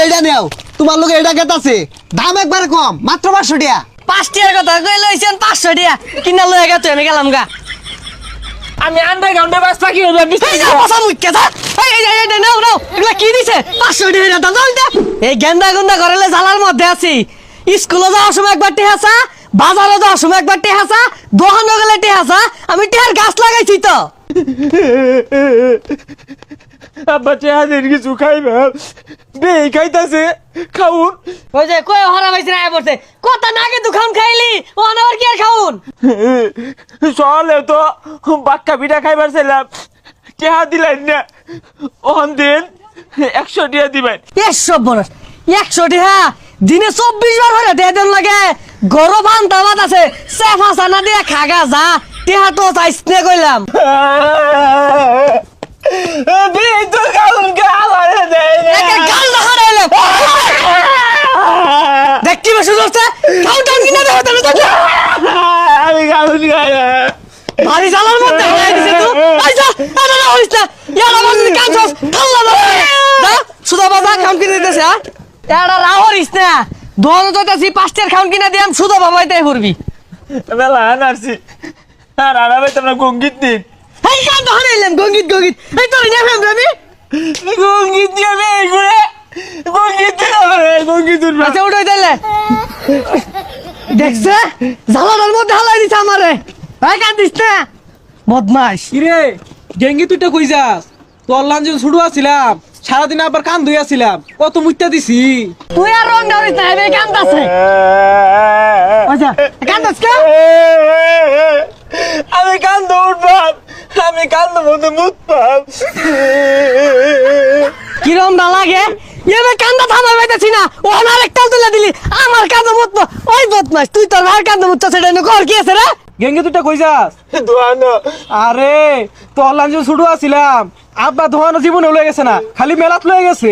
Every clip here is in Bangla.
এটা নেও তোমার লোকে এটা গেতাছে দাম একবারে কম মাত্র 500 টাকা 5 টাকার কথা কই লইছেন 500 টাকা কিনা লয়ে গেছে আমি গেলাম গা আমি আন্ডারগ্রাউন্ডে বাস থাকি ওই এই যা বসা মুখ্য যা এই নাও এগুলা কি দিছে 500 টাকা দাম দাও এই গেন্দা গন্দা করলে জালার মধ্যে আছি স্কুলে যাওয়ার সময় একবার টেহাসা বাজারে যাওয়ার সময় একবার টেহাসা দোকানে গেলে টেহাসা আমি টেহার গাছ লাগাইছি তো আব্বা চেহাদের কিছু খাইবে বে খাইতাছে খাউন ওই যে কই হরা হইছে না পড়ছে কত নাগে দুখান খাইলি ও আবার কি আর খাউন চলে তো বাক্কা পিঠা খাইবার ছিলাম চেহা দিলেন না ওহন দিন 100 টাকা দিবেন 100 বড় 100 টাকা দিনে 24 বার হরে দেন লাগে গরম আন্তাবাদ আছে সেফা সানা দিয়ে খাগা যা টেহা তো চাইছ নে কইলাম তো খাউন খাওয়ারে দেয় একে গাল না হারাইলে দেখি বসে যাচ্ছে কাউন্টার কিনা দেও তাহলে আমি খাউন খাই ভারী জালার মধ্যে হয়ে দিছে তো আইসা আরে না হইছ না ইয়ালা বাজে কাঁচস খাল্লা দা সুদা বাবা কাউন্ট কিনে দিতেছে এড়া রাহরিস না দোন যতাছি 5 টাকার কাউন্ট কিনে দিয়াম সুদা বাবাইতে পড়বি মেলা আনারছি আর আরামে তোমরা গঙ্গিত দিন এই কান হারাইলাম গঙ্গিত এই তোর নেমে আমি গঙ্গিত দিয়ে বের করে গঙ্গিত আচ্ছা উঠে দিলে দেখছে জালার মধ্যে হালাই দিছে আমারে ভাই কান দিস না বদমাশ কিরে গেঙ্গি তুইটা কই যাস তোর লাঞ্জন ছুড়ু আছিলাম সারাদিন আবার কান ধুই আছিলাম কত মুইতা দিছি তুই আর রং দাওরিস না এবে কান দাসে আচ্ছা কান দাস কে আমি কান দৌড়বাম আমি কান মধ্যে মুত পাম কিরম না লাগে এবে কান্দা থামাই বাইতেছি না ও আমার একটা তুলে দিলি আমার কান্দা মত ওই বদমাশ তুই তোর ভাই কান্দা মত সেটা নে কর কি আছে রে গেঙ্গি তুইটা কই যাস দোয়ানো আরে তোর লাঞ্জন ছুড়ু আছিলাম আব্বা ধোয়ানো জীবনে লয়ে গেছে না খালি মেলাত লয়ে গেছে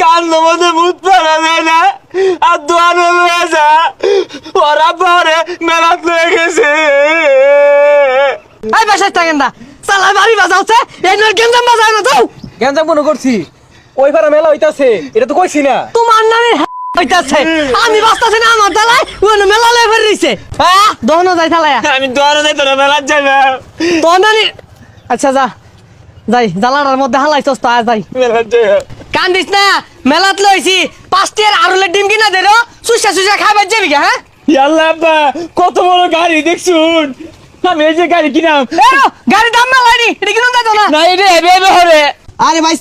কান মধ্যে মুত পারা যায় না আর দোয়ানো লয়ে যা ওরা পরে মেলাত লয়ে গেছে এই বেশাইতা গেন্দা সালা বাড়ি বাজাওছে এই নর গেন্দা বাজায় না তো গেঞ্জাম মনে করছি ওই পারা মেলা হইতাছে এটা তো কইছি না তোমার নামে হইতাছে আমি বাস্তাছে না আমার দালাই ওই মেলা লয়ে ফের রইছে হ্যাঁ দহনো যাই থালায়া আমি দোয়ানো যাই তোরা মেলাত যাই না তোর নানি আচ্ছা যা যাই জালার মধ্যে হালাইছস তো যাই মেলাত যাই কান্দিস না মেলাত লইছি 5 টাকার আরুলের ডিম কিনা দে রো সুসা খাইবার যাবি গা হ্যাঁ ইয়াল্লা আব্বা কত বড় গাড়ি দেখছুন আমি এই যে গাড়ি কিনাম গাড়ি দাম মেলাইনি এটা কিনুন যাইতো না না এটা এবে হরে আরে ভাই